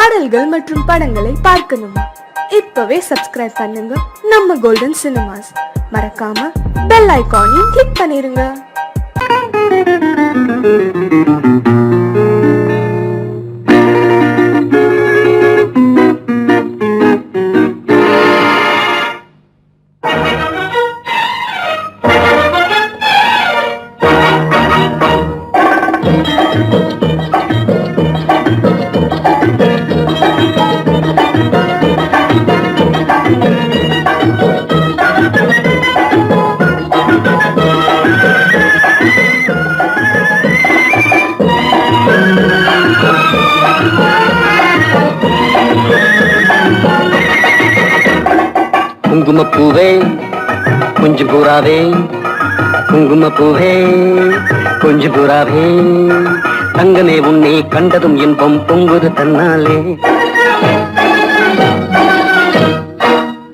பாடல்கள் மற்றும் படங்களை பார்க்கணுமா? இப்பவே சப்ஸ்கிரைப் பண்ணுங்க நம்ம கோல்டன் சினிமாஸ். மறக்காம பெல் ஐகானையும் கிளிக் பண்ணிருங்க. குங்குமப்பூவே கொஞ்சம் பூராவே, குங்குமப்பூவே கொஞ்சம் பூராவே, தங்கமே உன்னை கண்டதும் இன்பம் பொங்குது தன்னாலே.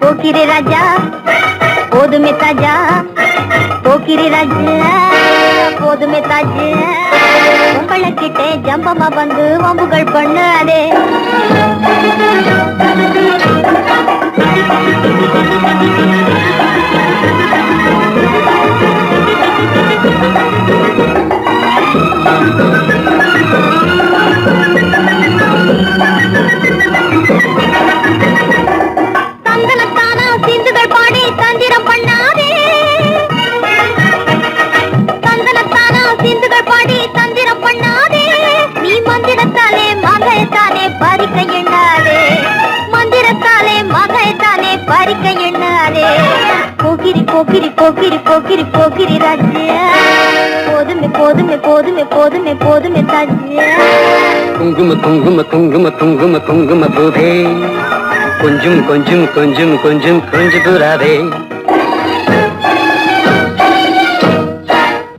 போக்கிரி ராஜா போதுமே தாஜா, போக்கிரி ராஜா போதுமே தாஜா, உங்களை கிட்டே ஜம்பமா வந்து வம்புகள் பண்ணாதே. தந்தனத்தானா சிந்துகள் பாடி தந்திரம் பண்ணாதே, தந்தனத்தானா சிந்துகள் பாடி தந்திரம் பண்ணாதே. நீ மந்திரத்தாலே மகைத்தானே பறிக்க எண்ணாதே, மந்திரத்தாலே மகைத்தானே பறிக்க எண்ணாதே. போக்கிரி போக்கிரி போக்கிரி போக்கிரி போக்கிரி ராஜா, போதுமே போதுமே போதுமே போதுமே போதுமே தாஜா. குங்கும குங்கும குங்கும குங்கும குங்கும பூவே கொஞ்சம் கொஞ்சம் கொஞ்சம் கொஞ்சம் கொஞ்சம் பூராவே,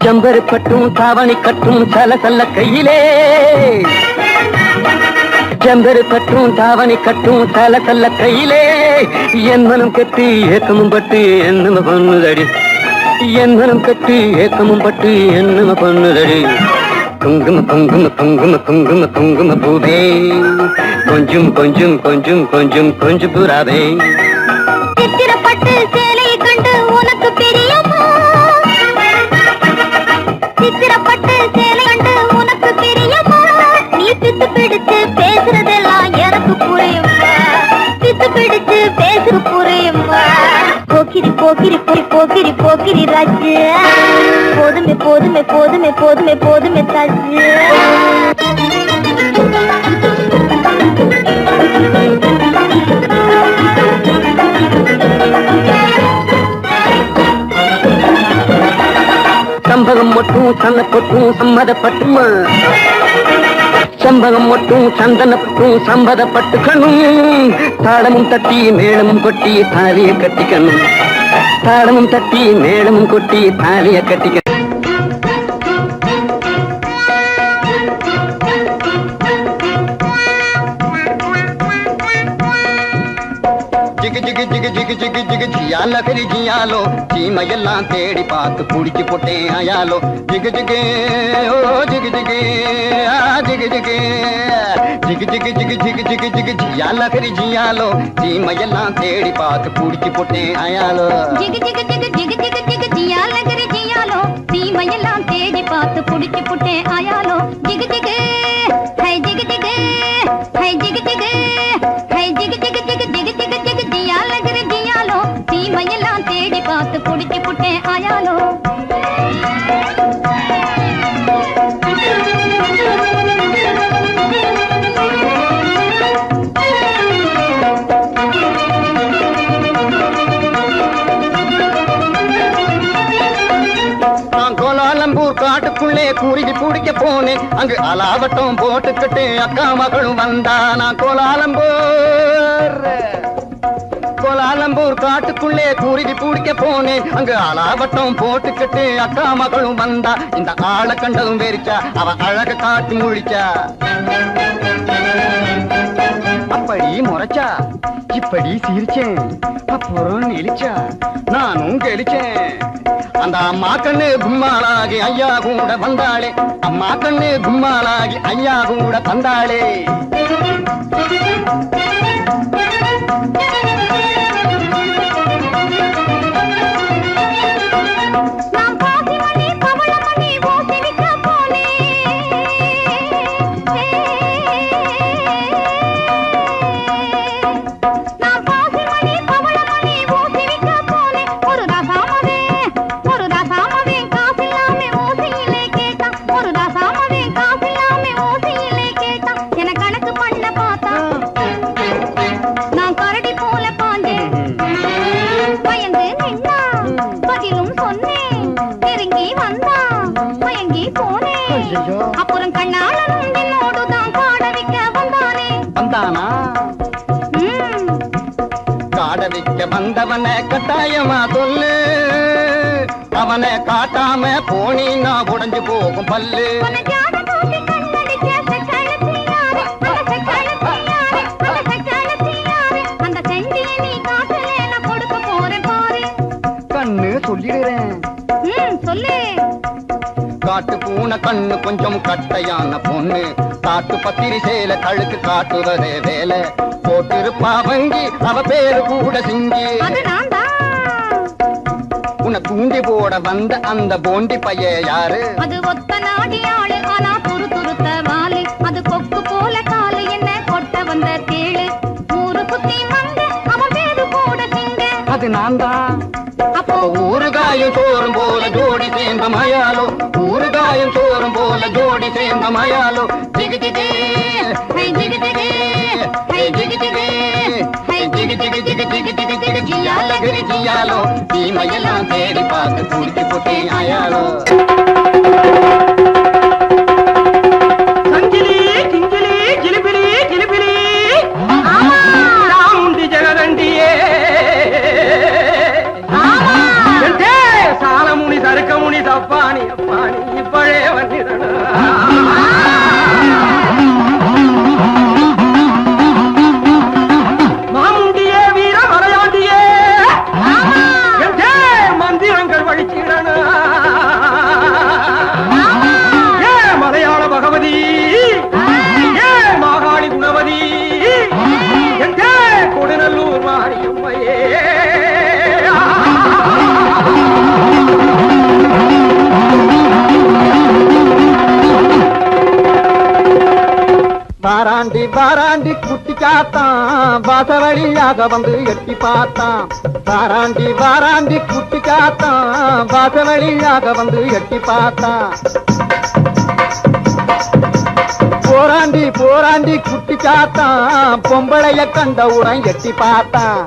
ஜம்பரு கட்டும் தாவணி கட்டும் சல சல்ல கையிலே, ஜம்பரு கட்டும் தாவணி கட்டும் சல சல்ல கையிலே, என் மனம் கட்டி ஏக்கமும் பட்டு என்னம பண்ணுதடி, என் மனம் கட்டி ஏக்கமும் பட்டு என்னம பண்ணுதடி. குங்கும குங்கும குங்கும குங்கும குங்கும பூவே கொஞ்சம் கொஞ்சம் கொஞ்சம் கொஞ்சம் கொஞ்சம் பூராவே. சித்திரப்பட்டு சேலையை கண்டு உனக்கு பிரியமா, சித்திரப்பட்டு சேலை கண்டு உனக்கு பிரியமா. நீ பித்து பிடிச்சு பேசுறதெல்லாம் எனக்கு புரியுமா, பித்து பிடிச்சு பேசுற புரியுமா. போக்கிரி போக்கிரி போய் போக்கிரி போக்கிரி ராஜா, போதுமே போதுமே போதுமே போதுமே போதுமே தாஜா. சம்பகம் மட்டும் சன்னப்பட்டும் சம்மதப்பட்டுமா, சம்பகம் மட்டும் சந்தனப்பட்டும் சம்பதப்பட்டுக்கணும். தாளமும் தட்டி மேளமும் கொட்டி தாலிய கட்டிக்கணும், தாளமும் தட்டி மேளமும் கொட்டி தாலிய கட்டிக்கணும். ஜிகு ஜிகு ஜிகு ஜிகு ஜிகு ஜிகு ஜியால கரி ஜியாலோ, சீமையெல்லாம் தேடி பார்த்து புடிச்சு போட்டேன் ஆயாலோ. ஜிகு ஜிகு ஓ ஜிகு ஜிகு ஜிகு ஜிகு ஜிகு ஜிகு ஜிகு ஜிகு ஜிகு ஜிகு ஜியால கரி ஜியாலோ, சீமையெல்லாம் தேடி பார்த்து புடிச்சு போட்டேன் ஆயாலோ. ஜிகு ஜிகு ஜிகு ஜிகு ஜிகு ஜிகு ஜியால கரி ஜியாலோ, சீமையெல்லாம் தேடி பார்த்து புடிச்சு போட்டேன் ஆயாலோ. ஜிகு ஜிகு ஹை ஜிகு ஜிகு ஹை ஜிகு ஜிகு ஹை ஜிகு ஜிகு ஜிகு ஜிகு ஜிகு ஜிகு ஜியால கரி ஜியாலோ, சீமையெல்லாம் தேடி பார்த்து புடிச்சு போட்டேன் ஆயாலோ. காட்டுக்குள்ளே குருவி பிடிக்க போனேன், அங்கு அலாவட்டம் போட்டுக்கிட்டு அக்கா மகளும் வந்தா. நான் கோலாலம்பூர் காட்டுக்குள்ளே குருவி பிடிக்க போனேன், அங்கு அலாவட்டம் போட்டுக்கிட்டு அக்கா மகளும் வந்தா. இந்த ஆளை கண்டதும் வெறிச்சா, அவ அழக காட்டி முழிச்சா. அப்படி முறைச்சா இப்படி சிரிச்சேன், அப்புறம் நெளிச்சா நானும் கெளிச்சேன். அந்த அம்மா கண்ணு கும்மாளாகி ஐயா கூட வந்தாளே, அம்மா கண்ணு கும்மாளாகி ஐயா கூட வந்தாளே. அப்புறம் கண்ணாளனும் என்னோடுதான் காட வைக்க வந்தானே. வந்தானா? காட வைக்க வந்தவனை கட்டாயமா சொல்லு, அவனை காட்டாம போனீன்னா உடைஞ்சு போகும் பல்லு. கண்ணு சொல்லிடுறேன். சொல்லு. காட்டு பூனை கண்ணு கொஞ்சம் கட்டையான பொண்ணு, காட்டு பத்திரி சேல கழுக்கு காட்டுவதே வேலை. போட்டிருப்பா வங்கி அவ பேரு கூட சிங்கி. உன்னை தூண்டி போட வந்த அந்த போண்டி பைய யாரு? அது ஒத்த நாடி ஆளு, ஆனா துரு துருத்த வாலு. அது கொக்கு போல காலு, என்ன கொட்ட வந்த தேளு. ஊரு குத்தி வந்த அவன் பேரு கூட சிங்க. அது நான் தான். அப்போ ஊறுகாயும் சோறும் போல ஜோடி சேர்ந்த மயாலோ, ஊறுகாயும் சோறும் போல ஜோடி சேர்ந்த மயாலோ. ஜிகு ஜிகு ஹை ஜிகு ஜிகு ஹை ஜிகு ஜிகு ஹை ஜிகு ஜிகு ஜிகு ஜிகு ஜிகு ஜிகு ஜியால கிரி ஜியாலோ. தீமையெல்லாம் தேடி பார்த்து குடிச்சு புட்டி ஆயாலோ. சங்கிலி கிங்கிலி கிளிபிலி கிளிபிலி ராமுண்டி ஜெகதண்டியே. சாலமுனி சருக்கமுனி தப்பானி அப்பானி இப்பழே வந்திரன. மாமுண்டியே வீர மலையாண்டியே, மந்திரங்கள் வழிச்சிடன. ஏ மலையாள பகவதி, ஏ மாகாளி குணவதி, கொடுநல்லூர் மாரியம்மையே. வாராண்டி வாராண்டி குட்டி காத்தான், வாசவழியாக வந்து எட்டி பார்த்தான். வாராண்டி வாராண்டி குட்டி காத்தான், வாசவழியாக வந்து எட்டி பார்த்தான். போராண்டி போராண்டி குட்டி காத்தான், பொம்பளைய கண்டவுடன் எட்டி பார்த்தான்.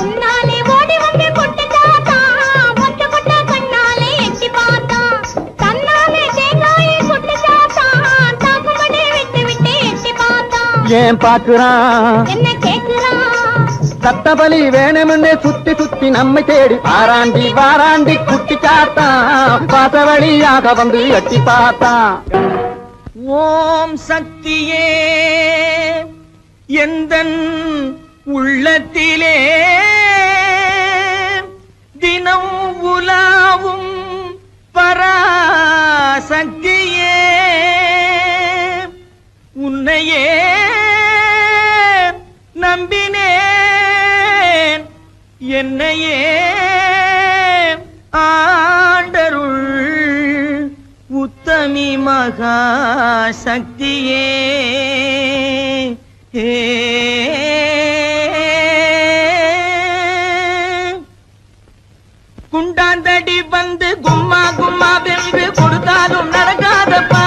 உன்னாலே ஓடி வந்து கொட்டு காத்தான், மொட்ட கொட்ட கண்ணாலே எட்டி பார்த்தான். தன்னாலே தேங்காயை கொட்டு காத்தான், தாக்குமடி விட்டு விட்டு எட்டி பார்த்தான். ஏன் பாக்குறான்? என்ன கேக்குறான்? சத்தபலி வேணும்னு சுத்தி சுத்தி நம்மை தேடி வாராண்டி வாராண்டி குட்டி காத்தான், வாசவழியாக வந்து எட்டி பார்த்தான். ஓம் சக்தியே எந்தன் உள்ளத்திலே தினம் உலாவும் பராசக்தியே, உன்னையே நம்பினேன் என்னையே ஆண்டருள் உத்தமி மகா சக்தியே. குண்டாந்தடி வந்து கும்மா கும்மா வென்று கொடுத்தாலும் நடக்காதப்பா.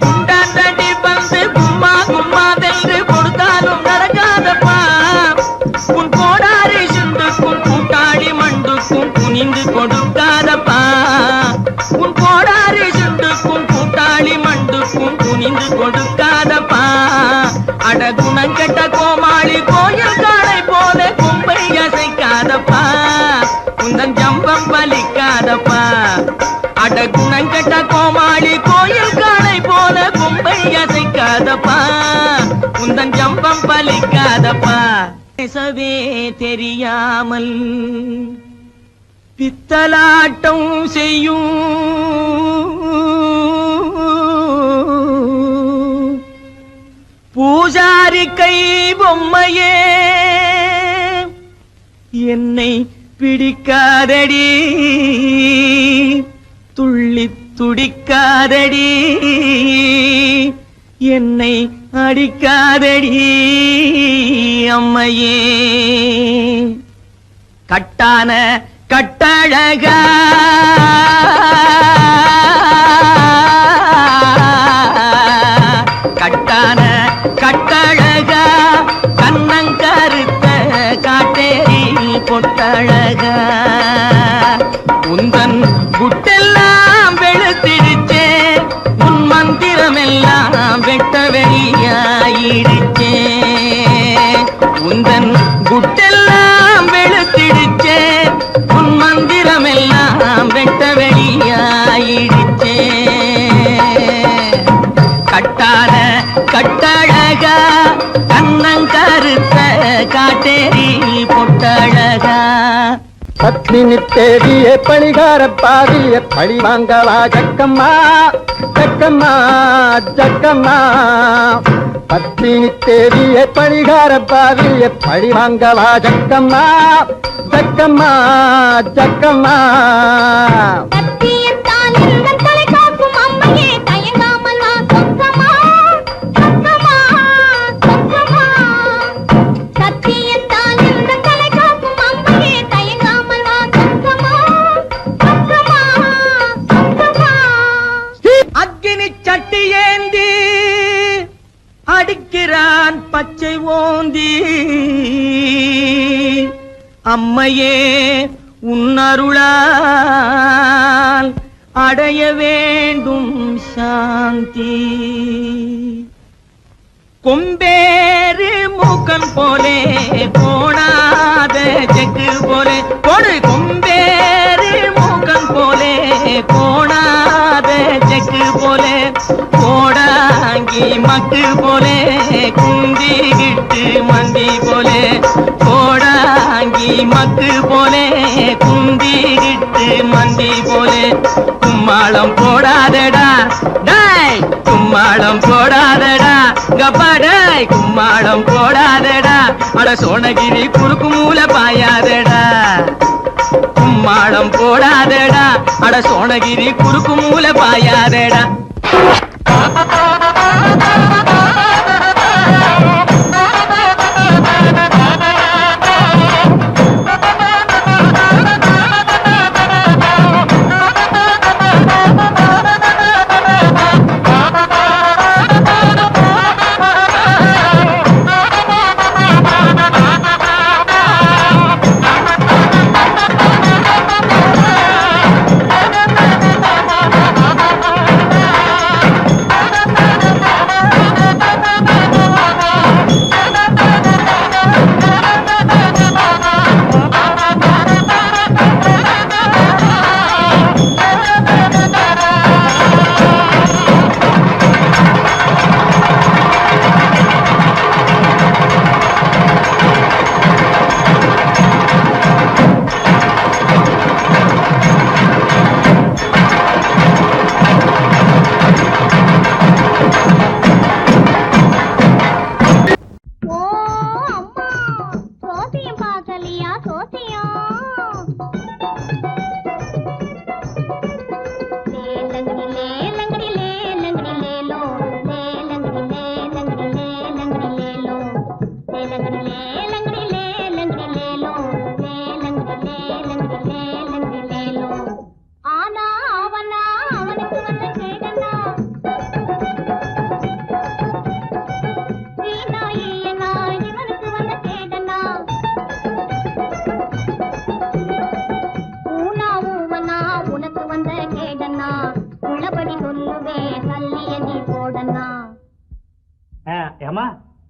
குண்டாந்தடி வந்து கும்மா கும்மா வென்று கொடுத்தாலும் நடக்காதப்பா. உன் கோடாரி சிந்துக்கும் கூட்டாளி மண்டுக்கும் குனிந்து கொடுக்காதப்பா. உன் கோடாரி சிந்துக்கும் கூட்டாளி மண்டுக்கும் குனிந்து கொடுக்காதப்பா. அட குணங்கெட்ட கோமாளி கோயில் காளை போல கும்பை அசைக்காதப்பா. உந்தன் ஜம்பம் பலிக்காதப்பா. அட குணங்கெட்ட கோமாளி கோயில் காளை போல கும்பை அசைக்காதப்பா. உந்தன் ஜம்பம் பலிக்காதப்பா. பேசவே தெரியாமல் பித்தலாட்டம் செய்யும் பூஜாரி கை பொம்மையே, என்னை பிடிக்காதடி துள்ளி துடிக்காதடி, என்னை அடிக்காதடி அம்மையே. கட்டான கட்டழகா கட்டான கட்டழகா கண்ணங்கருத்த காட்டேரி பொட்டழகா. உந்தன் குட்டெல்லாம் வெளுத்திடுச்சே பத்மினி தேடிய பழிகார பாவிய பழி வாங்கவா ஜக்கம்மா ஜக்கம்மா ஜக்கம்மா பத்மினி தேடிய பழிகார பாவிய பழி வாங்கவா ஜக்கம்மா ஜக்கம்மா ஜக்கம்மா சத்தியத்தால் எங்கள் தலை காக்கும் அம்மையே தயங்காமல் வா சொக்கமா சொக்கமா சொக்கமா சத்தியத்தால் எங்கள் தலை காக்கும் அம்மையே தயங்காமல் வா சொக்கமா சொக்கமா சொக்கமா அக்கினி சட்டி ஏந்தி அடிக்கிறான் பச்சை ஓந்தி அம்மையே உன்னருளால் அடைய வேண்டும் சாந்தி கொம்பேறு மூக்கன் போலே போடாத செக்கு போலே கொடு கொம்பேறு மூக்கன் போலே போடாத செக்கு போலே போடாங்கி மக்கு போலே குந்திகிட்டு மந்தி போலே போடாங்கி மக்கு போலே குந்திகிட்டு மந்தி போலே கும்மாளம் போடாதடா டேய் கும்மாளம் போடாதடா கப்பாடாய் கும்மாளம் போடாதடா அட சோனகிரி குறுக்கு மூல பாயாதடா கும்மாளம் போடாதடா அட சோனகிரி குறுக்கு மூல பாயாதடா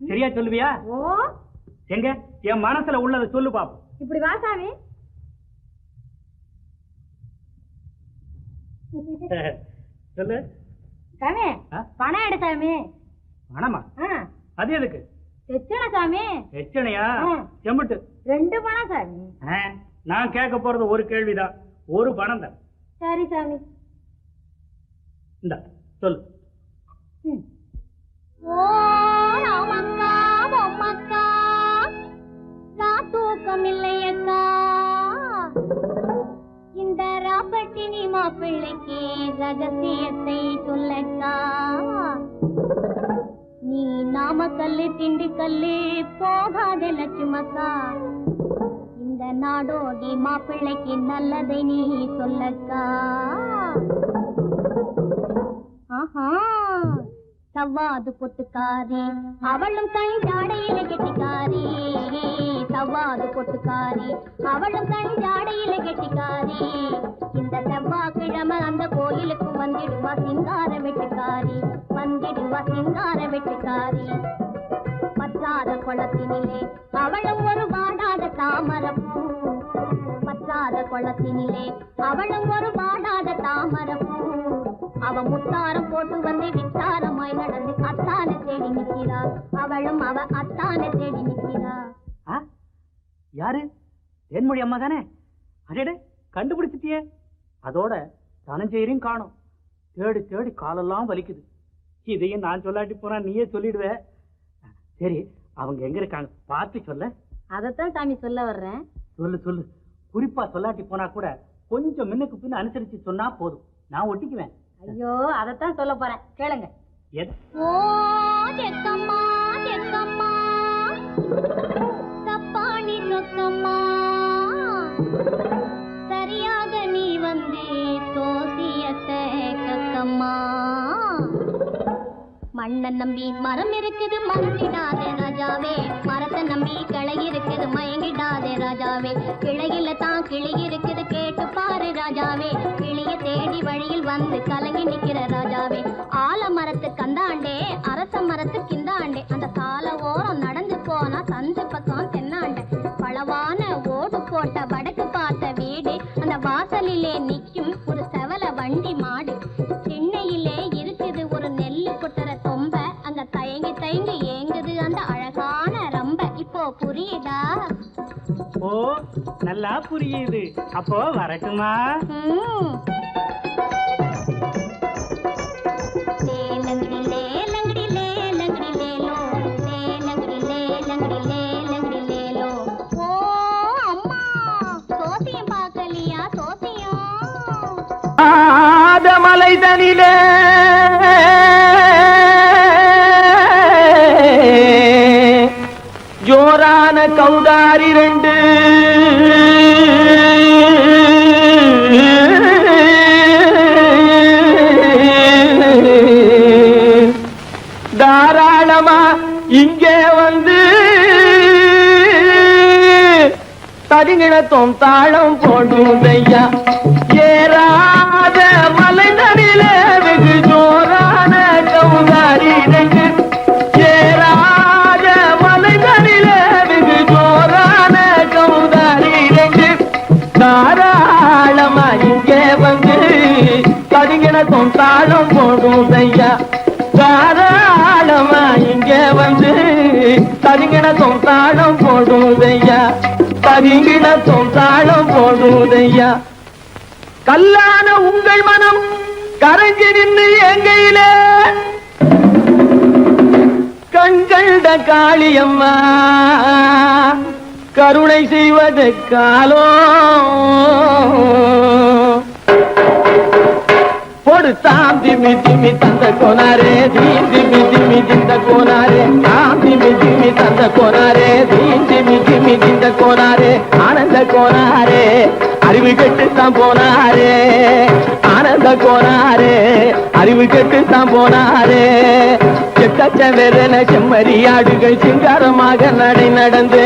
சரியா சொல்லுவியா? எங்க என் மனசுல உள்ளதை சொல்லு பாப்போம். இப்படி வா சாமி. சொல்லு சாமி. பணம் எடு சாமி. பணமா? அது எதுக்கு? எச்சனை சாமி. எச்சனையா? செம்புட்டு 2 பணம் சாமி. நான் கேட்க போறது ஒரு கேள்விதான். ஒரு பணம் தான். சரி சாமி. இந்த சொல்லு. ஓ ராமக்கா பொம்மக்கா தூக்கமில்லையக்கா இந்த ராப்பட்டினி மாப்பிள்ளைக்கு ரகசியத்தை சொல்லக்கா. நீ நாமக்கல்லு திண்டுக்கல்லு போகாத லட்சுமக்கா இந்த நாடோடி மாப்பிள்ளைக்கு நல்லதை நீ சொல்லக்கா. ஆஹா சவ்வாது பொட்டுக்காரி அவளும் கஞ்சாடையில கெட்டிக்காரி. சவ்வாது பொட்டுக்காரி அவளும் கஞ்சாடையில கெட்டிக்காரி. இந்த செவ்வாய்க்கிழமை அந்த கோயிலுக்கு வந்திடுவா சிங்கார வெட்டுக்காரி. வந்திடுவா சிங்கார வெட்டுக்காரி. பற்றாத குளத்தினிலே அவளும் ஒரு வாடாத தாமரப்பூ. பற்றாத குளத்தினிலே அவளும் ஒரு வாடாத தாமரப்பூ. அவ முத்தாரம் போட்டு வந்து வித்தாரமாய் நடந்து அத்தான தேடி நிற்கிறா. அவளும் அவ அத்தான தேடி நிற்கிறா. யாரு? தேன்மொழி அம்மா தானே? அடடே, கண்டுபிடிச்சிட்டியே. அதோட தனஞ்செயரையும் காணோம். தேடி தேடி காலெல்லாம் வலிக்குது. இதையும் நான் சொல்லாட்டி போனா நீயே சொல்லிடுவ. சரி, அவங்க எங்க இருக்காங்க பார்த்து சொல்ல. அதத்தான் சாமி சொல்ல வர்றேன். சொல்லு சொல்லு. குறிப்பா சொல்லாட்டி போனா கூட கொஞ்சம் முன்னுக்கு பின்ன அனுசரிச்சு சொன்னா போதும், நான் ஒட்டிக்குவேன். ஐயோ, அதத்தான் சொல்ல போறேன், கேளுங்க. எது? ஓ தெக்கம்மா தெக்கம்மா தப்பாணி சொக்கம்மா சரியாக நீ வந்தே சோசியத்தை கக்கம்மா மண்ணை நம்பி மரம் இருக்குது மறந்திடாதே ராஜாவே மரத்தை நம்பி கிளை இருக்குது மயங்கிடாதே ராஜாவே கிளையில தான் கிளி இருக்குது கேட்டு பாரு ராஜாவே கிளிய தேடி வழியில் வந்து கலங்கி நிக்கிற ராஜாவே ஆல மரத்து கந்தாண்டே அரச மரத்து கிந்தாண்டே அந்த கால ஓரம் நடந்து போனா சந்து பக்கம் தென்னாண்டே பளவான ஓடு போட்ட வடக்கு பார்த்த வீடு அந்த வாசலிலே நிக்கும் ஒரு செவல வண்டி மாடு சென்னையிலே இருக்குது ஒரு நெல்லு குட்டுற தொம்ப அங்க தயங்கி தயங்கி ஏங்குது அந்த அழகான ரம்ப இப்போ புரியுதா? ஓ, நல்லா புரியுது. அப்போ வரட்டுமா? லேலங்கடி லேலங்கடி லேலங்கடி லேலோ லேலங்கடி லேலங்கடி லேலங்கடி லேலோ. ஓ அம்மா, சோசியம் பார்க்கலையா? சோசியம் மலை தனிலே ஜோரான கௌதாரி ரெண்டு தாராளமா இங்கே வந்து தரிங்கிணத்தும் தாளம் போடுதையா ஏறாத மலை நடிலே வெகு ஜோரான கௌதாரி ரெண்டு ஏறாத மலை நடிலே வெகு ஜோரான கௌதாரி ரெண்டு தாராளமா இங்கே வந்து தரிங்கிணத்தும் தாளம் போடுதையா தாராளமா இங்கே வந்து தரிங்கிணத்தும் தாளம் போடுதையா தரிங்கிணத்தும் தாளம் போடுதையா கல்லான உங்கள் மனம் கரைஞ்சி நின்று எங்கையிலே கண்கண்ட காளியம்மா கருணை செய்வது காலோ பொடு தாம் திமி திமி தந்த கோனாரே தீம் திமி திமி திந்த கோனாரே தாம் திமி திமி தந்த கோனாரே தீம் திமி திமி திந்த கோனாரே ஆனந்த கோனாரே அறிவு கெட்டுத்தான் போனாரே ஆனந்த கோனாரே அறிவு கெட்டுத்தான் போனாரே செக்கச்ச வெறன செம்மறியாடுகள் சிங்காரமாக நடை நடந்து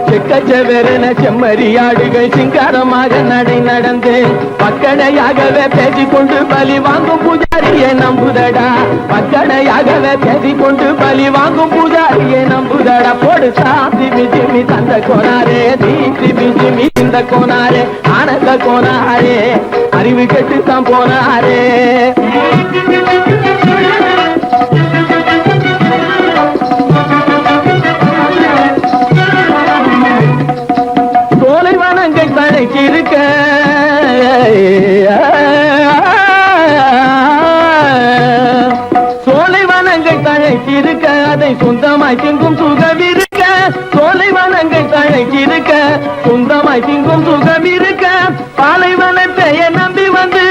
செக்கச்சவெறன செம்மறியாடுகள் சிங்காரமாக நடை நடந்து பக்கடையாகவே பேசிக்கொண்டு பலி வாங்கும் பூஜாரியை நம்புதடா பக்கடையாகவே பேசிக்கொண்டு பலி வாங்கும் பூஜாரியை நம்புதடா போடு சாந்தி மிஜிமி தந்த கோனாரே தீசி மிஜிமி இந்த கோனாரே ஆனந்த கோனாரே அறிவு கெட்டுத்தான் போனாரே இருக்க சோலைவனங்கள் தழைக்கிருக்க அதை சொந்தமாய் திங்கும் சுகம் இருக்க சோலைவனங்கள் தழைக்கிருக்க சொந்தமாய் திங்கும் சுகம் இருக்க பாலைவனத்தை நம்பி வந்து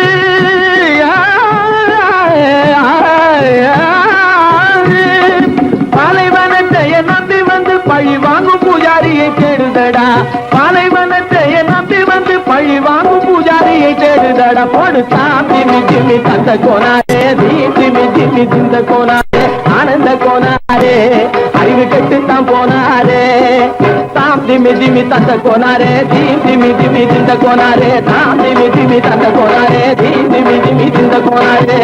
பாலைவனத்தை நம்பி வந்து பழி வாங்கும் பூஜாரியை தேடுதடா பாலைவனத்தை நம்பி வந்து பழி வாங்கும் பூஜாரியை தேடுதடா போடு தாம்பி மிஜிமி தந்த கோனாரே தீம்பி மிஜிமி திந்த கோனாரே ஆனந்த கோனாரே அறிவு கெட்டுத்தான் போனாரே தாம்பி மிஜிமி தந்த கோனாரே தீம்பி மிஜிமி திந்த கோனாரே தாம்பி மிஜிமி தந்த கோனாரே தீம்பி மிஜிமி திந்த கோனாரே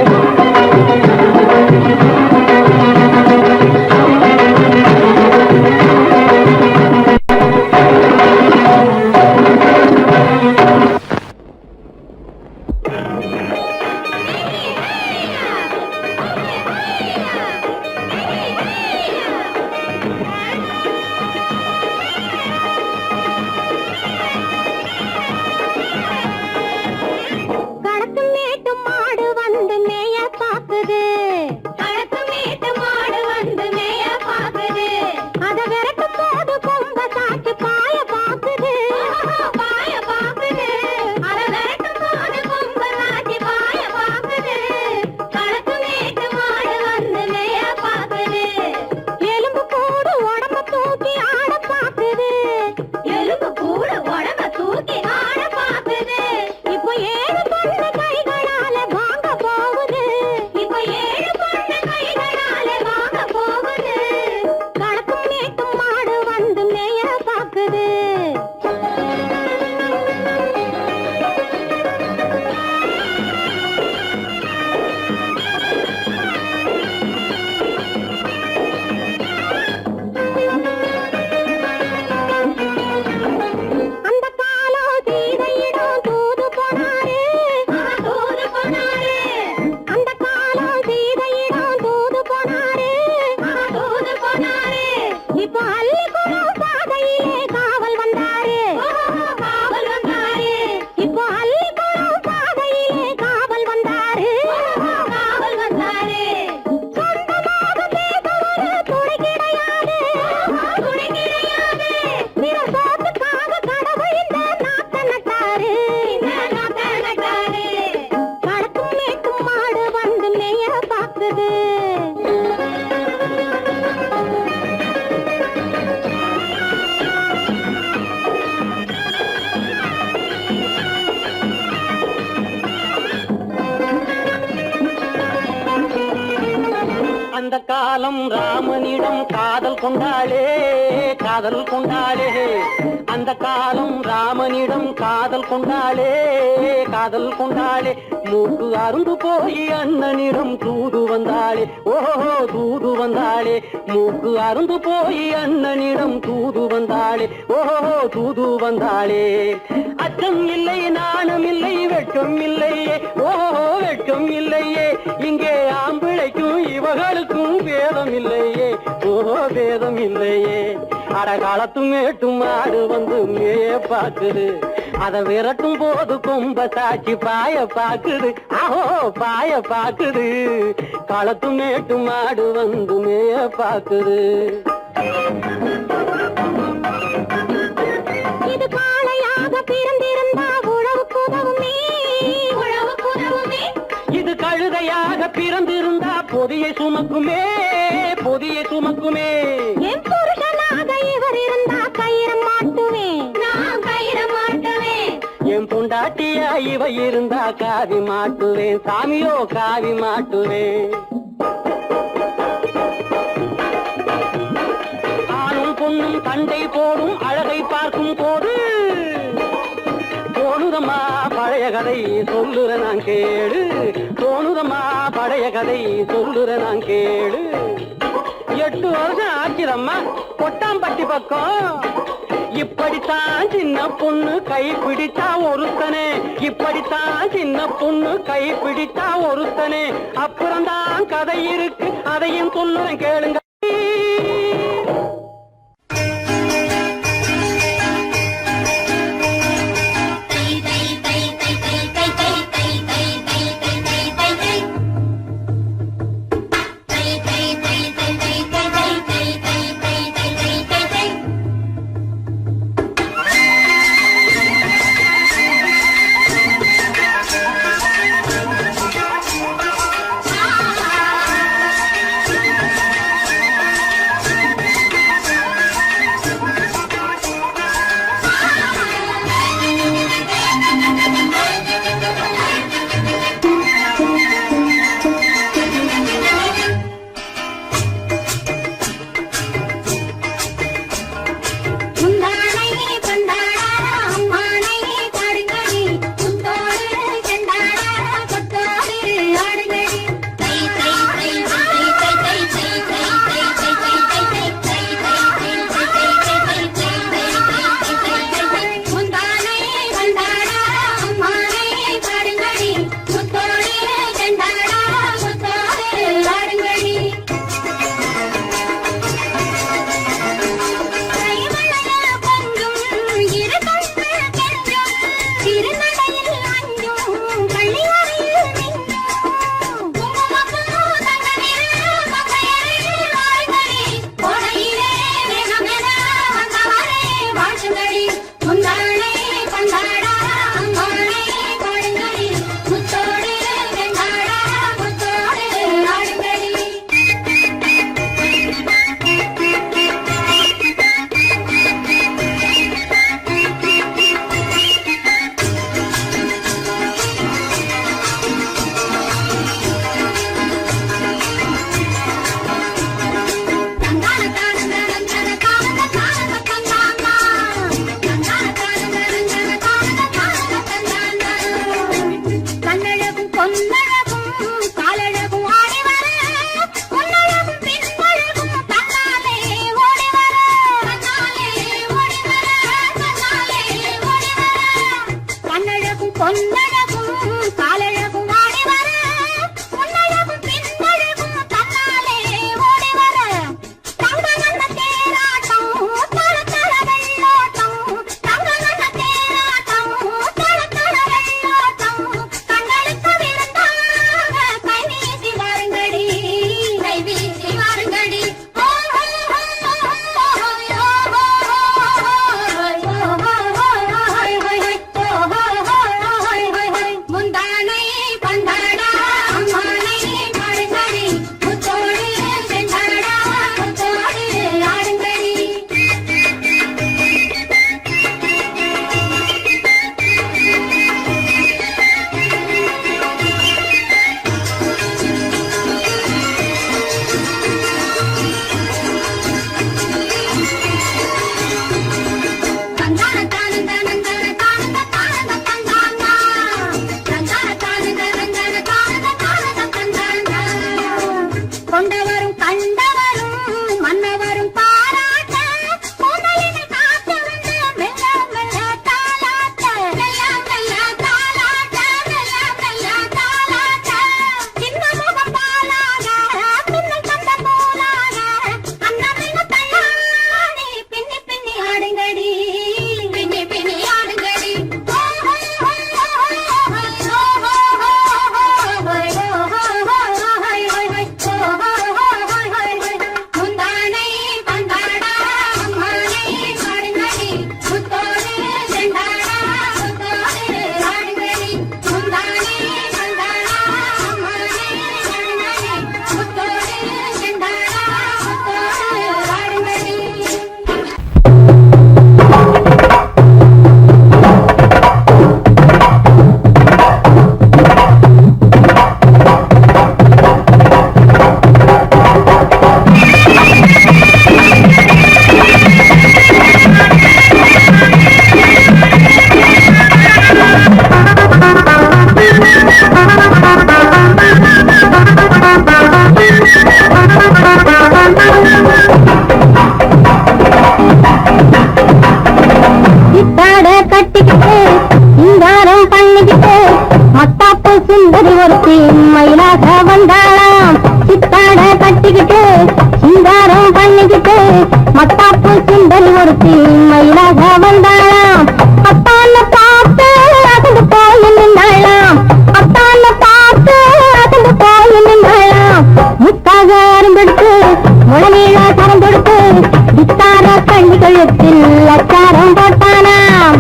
பாக்குது. அந்த காலம் ராமனிடம் காதல் கொண்டாளே காதல் கொண்டாளே. அந்த காலம் ராமனிடம் காதல் கொண்டாளே காதல் கொண்டாளே. மூக்கு அருந்து போய் அண்ணனிடம் தூது வந்தாளே. ஓஹோ தூது வந்தாளே. மூக்கு அருந்து போய் அண்ணனிடம் தூது வந்தாளே. ஓஹோ தூது வந்தாளே. அச்சம் இல்லை நாணம் இல்லை வெட்கம் இல்லையே. ஓஹோ வெட்கம் இல்லையே. இங்கே ஆம்பிளைக்கும் இவர்களுக்கும் வேதம் இல்லையே. ஓஹோ வேதம் இல்லையே. அடகாலத்தும் மேட்டும் ஆடு வந்து மேய பாக்குது. அதை விரட்டும் போது கொம்ப சாட்சி பாய பாக்குது. ஆஹோ பாய பாக்குது. களத்தும் மேட்டும் ஆடு வந்து மேய பாக்குது. இது காளையாக பிறந்திருந்தா உழவுக்கு உதவுமே உழவுக்கு உதவுமே. இது கழுதையாக பிறந்திருந்தா பொதியை சுமக்குமே பொதியை சுமக்குமே. என் புருஷனாக இவர் இருந்தா கயிறம் மாட்டுவேன் நான் கயிறம் மாட்டுவேன். என் பொண்டாட்டியா இவ இருந்தா காவி மாட்டுவேன் சாமியோ காவி மாட்டுவேன். ஆணும் பொண்ணும் சண்டை போடும் அழகை பார்க்கும் போது தோணுதம்மா பழைய கதை சொல்லுற நான் கேளு. தோணுதம்மா பழைய கதை சொல்லுற நான் கேளு. 8 வருஷம் ஆச்சுதம்மா கொட்டாம்பட்டி பக்கம். இப்படித்தான் சின்ன பொண்ணு கை பிடித்தா ஒருத்தனே. இப்படித்தான் சின்ன பொண்ணு கை பிடித்தா ஒருத்தனே. அப்புறம்தான் கதை இருக்கு அதையும் சொல்லுறேன் கேளுங்க. கொண்டவரும் கண்டவரும் மன்னவரும் பாராட்ட முதலினை காத்து வந்து மெல்ல மெல்ல தாலாட்ட மெல்ல மெல்ல தாலாட்ட மெல்ல மெல்ல தாலாட்ட சின்ன முகம் பாலாக பின்னல் தந்த போலாக அன்னமின்ன தள்ளாடி பின்னி பின்னி ஆடுங்கடி பின்னி பின்னி ஆடுங்கடி முந்தானை பந்தாடா அம்மானை ஆடுங்கடி முத்தோடு செண்டாடா முத்தோடு ஆடுங்கடி முந்தானை பந்தாடா அம்மானை ஆடுங்கடி முத்தோடு செண்டாடா முத்தோடு ஆடுங்கடி. சித்தாட கட்டிக்கிட்டு சிங்காரம் பண்ணிக்கிட்டு மத்தாப்பு சுந்தரி ஒருத்தி மயிலாக வந்தாளாம் சித்தாட கட்டிக்கிட்டு சிங்காரம் பண்ணிக்கிட்டு மத்தாப்பு சுந்தரி ஒருத்தி மயிலாக வந்தாளாம் அத்தான பார்த்து அசந்து போய் நின்றாளாம் அத்தான பார்த்து அசந்து போய் நின்றாளாம் முத்தாக அருந்தெடுத்து முழநீள கரந்தெடுத்து வித்தார கண்ணி கழுத்தில் அச்சாரம் போட்டானாம்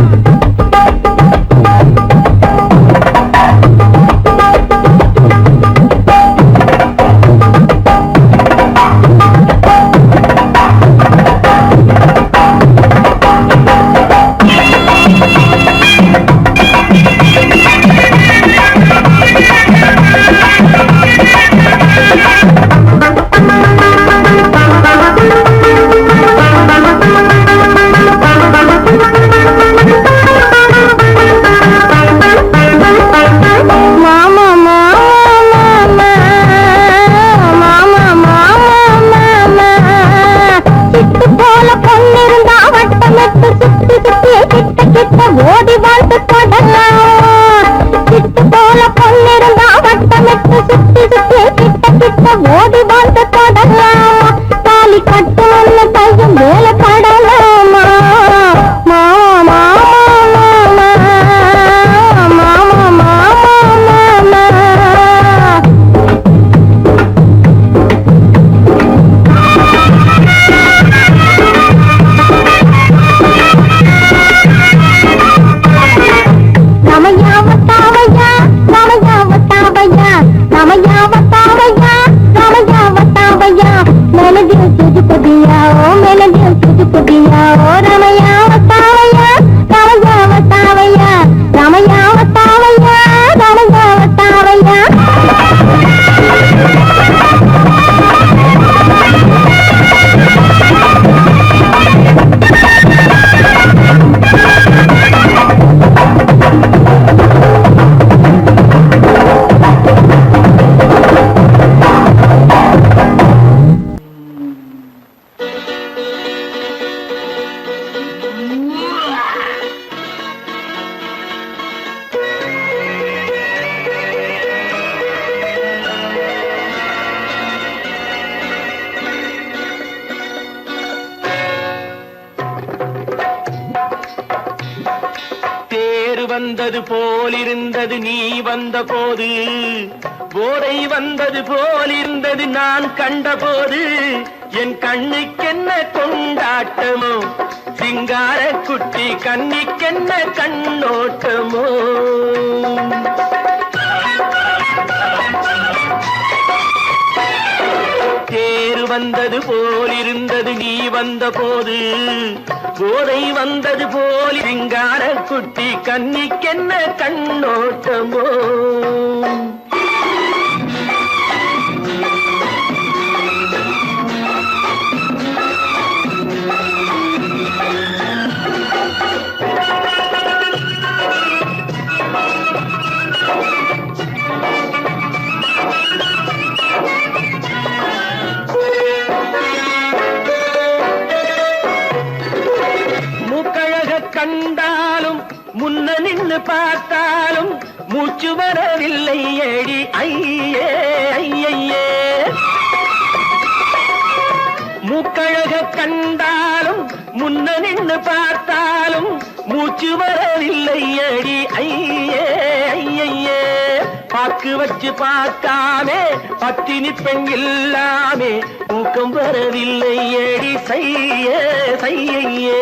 ஓடி வாழ்ந்து தொடலாம் சிட்டு போல பொன்னிருந்தா வட்டமிட்டு சுத்தி சுத்தி கிட்ட கிட்ட ஓடி வாழ்ந்து தொடலாம் தாலி கட்டுன்னு கையும் வேலை படலாமா மாமா மாமா மாமா மாமா வந்தது போலிருந்தது நீ வந்த போது போதை வந்தது போலிருந்தது நான் கண்டபோது என் கண்ணுக்கென்ன கொண்டாட்டமோ சிங்கார குட்டி கண்ணிக்கென்ன கண்ணோட்டமோ தேர் வந்தது போலிருந்தது நீ வந்த போது போதை வந்தது போல் சிங்கார குட்டி கண்ணிக்கென்ன கண்ணோட்டமோ பார்த்தாலும் மூச்சு வரவில்லை ஏடி ஐயே ஐயே மூக்கழக கண்டாலும் முன்ன நின்று பார்த்தாலும் மூச்சு வரவில்லை அடி ஐயே ஐயே பாக்கு வச்சு பார்க்காமே பத்தினி பெண் இல்லாமே தூக்கம் வரவில்லை அடி செய்யே செய்யே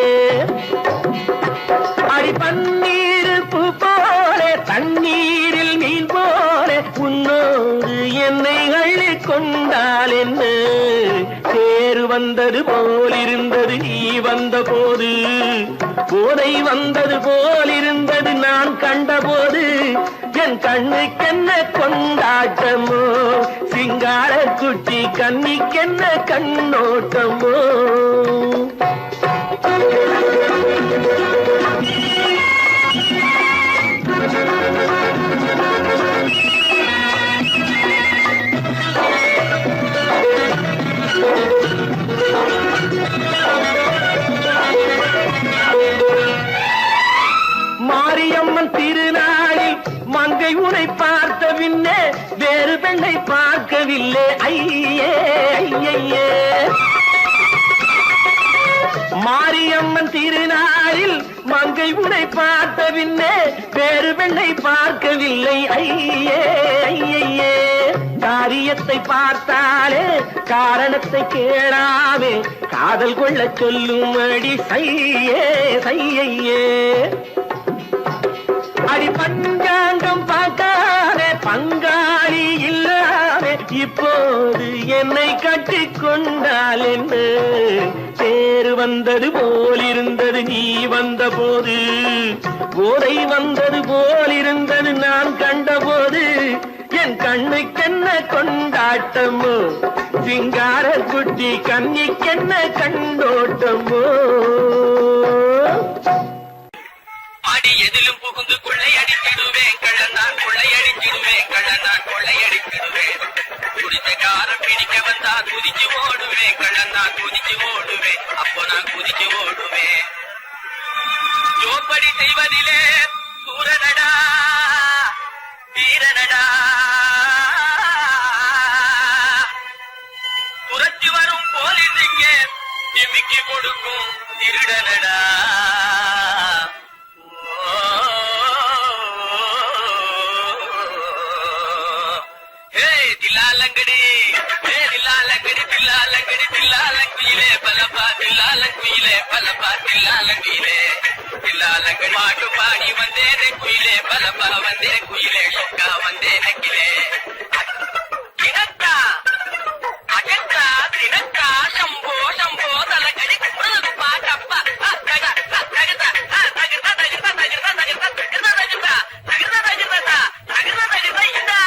அடி பன்னீர் பூ போல தண்ணீரில் மீன் போல உன்னோடு என்னை அள்ளி கொண்டால் என்ன தேர் வந்தது போலிருந்தது நீ வந்த போது போதை வந்தது போலிருந்தது நான் கண்டபோது என் கண்ணுக்கென்ன கொண்டாட்டமோ சிங்கார குட்டி கண்ணிக்கென்ன கண்ணோட்டமோ மாரியம்மன் திருநாளில் மங்கை உனை பார்த்த பின்னே வேறு பெண்ணை பார்க்கவில்லை ஐயே ஐயே மாரியம்மன் திருநாளில் மங்கை உனை பார்த்த பின்னே வேறு பெண்ணை பார்க்கவில்லை ஐயே ஐயே காரியத்தை பார்த்தாலே காரணத்தை கேளாமே காதல் கொள்ள சொல்லும் அடி சையே சையே அடி பஞ்சாங்கம் பார்க்காதே பங்காளி இல்லாமே இப்போது என்னை கட்டி கொண்டால் என்று தேர் வந்தது போலிருந்தது நீ வந்த போது போதை வந்தது போலிருந்தது நான் கண்டபோது என் கண்ணுக்கென்ன கொண்டாட்டமோ சிங்கார குட்டி கண்ணிக்கென்ன கண்டோட்டமோ அடி எதிலும் புகுந்து கொள்ளையடித்திடுவேன் கள்ளந்தான் கொள்ளையடித்திடுவேன் கள்ளந்தான் கொள்ளையடித்திடுவேன் குடித்த காரம் பிடிக்க வந்தா குதிச்சு ஓடுவேன் கள்ளந்தான் குதிச்சு ஓடுவேன் அப்போ நான் குதிச்சு ஓடுவேன் ஜோப்படி செய்வதிலே சூரனடா வீரனடா துரத்தி வரும் போலீஸுங்க நிமிக்கி கொடுக்கும் திருடனடா தில்லாலங்கடி தில்லாலங்கடி தில்லாலங்கடி தில்லாலங்கிலே பலப்பா தில்லாலங்குயிலே பலப்பா தில்லாலங்கிலே தில்லாலங்கடி பாட்டு பாடி வந்தேனே குயிலே பலப்பா வந்தே குயிலே சொக்கா வந்தே நக்கிலே தினக்கா அகக்கா தினக்கா சம்போ சம்போ தலகடி குடுது பாட்டப்பா தகதா தகதா தகதா தகதா தகதா தகதா தகதா தகதா தகதா தகதா தகதா தகதா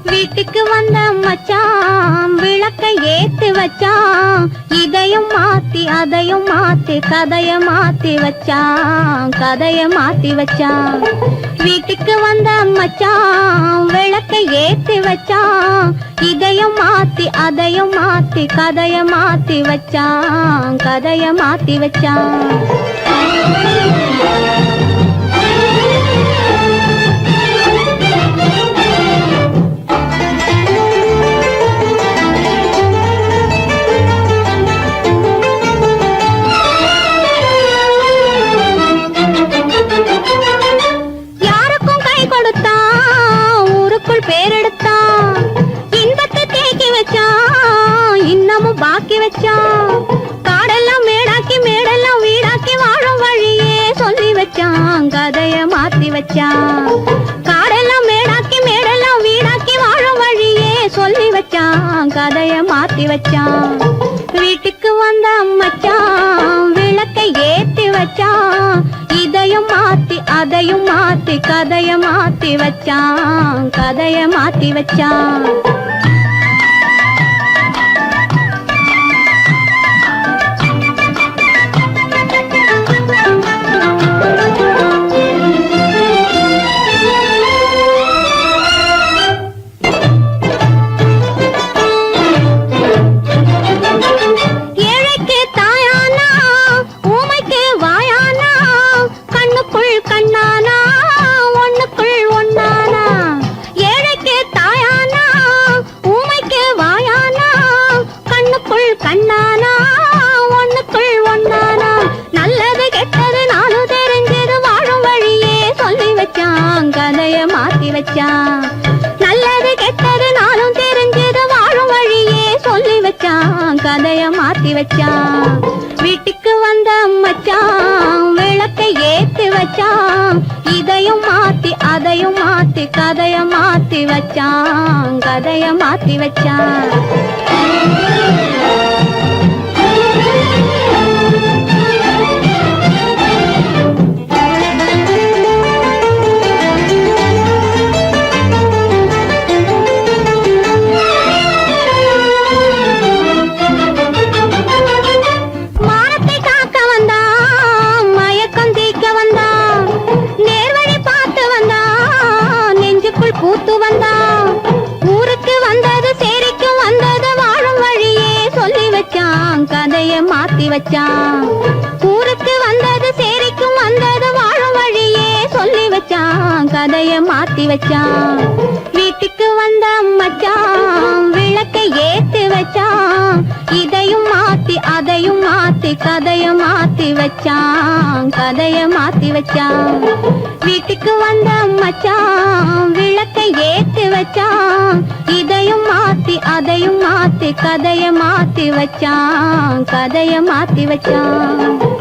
வீட்டுக்கு வந்த மச்சான் விளக்கை ஏத்தி வச்சான் இதையும் மாத்தி அதையும் மாத்தி கதைய மாத்தி வச்சான் கதைய மாத்தி வச்சான் வீட்டுக்கு வந்த மச்சான் விளக்கை ஏத்தி வச்சான் இதையும் மாத்தி அதையும் மாத்தி கதைய மாத்தி வச்சான் கதைய மாத்தி வச்சான் பேரெடுத்தான் இன்பத்தை தேக்கி வச்சான் இன்னமும் பாக்கி வச்சான் காடெல்லாம் மேடாக்கி மேடெல்லாம் வீடாக்கி வாழும் வழியே சொல்லி வச்சான் கதைய மாத்தி வச்சான் காடெல்லாம் மேடாக்கி மேடெல்லாம் வீடாக்கி வாழும் வழியே சொல்லி வச்சான் கதைய மாத்தி வச்சான் வீட்டுக்கு வந்த மச்சான் விளக்கை ஏத்தி வச்சான் இதையும் மாத்தி அதையும் மாத்தி கதைய மாத்தி வச்சான் கதைய மாத்தி வச்சான் வச்சான் இதையும் மாத்தி அதையும் மாத்தி கதைய மாத்தி வச்சான் கதைய மாத்தி வச்சான் பூத்து வந்தான் ஊருக்கு வந்தது சேரிக்கும் வந்தது வாழும் வழியே சொல்லி வச்சான் கதைய மாத்தி வச்சான் ஊருக்கு வந்தது சேரிக்கும் வந்தது வாழும் வழியே சொல்லி வச்சான் கதைய மாத்தி வச்சான் வீட்டுக்கு வந்த மச்சான் விளக்கை ஏத்தி வச்சான் இதையும் மாத்தி அதையும் மாத்தி கதைய மாத்தி வச்சான் கதைய மாத்தி வச்சான் வீட்டுக்கு வந்த மச்சான் விளக்கை ஏத்தி வச்சான் இதையும் மாத்தி அதையும் மாத்தி கதைய மாத்தி வச்சான் கதைய மாத்தி வச்சான்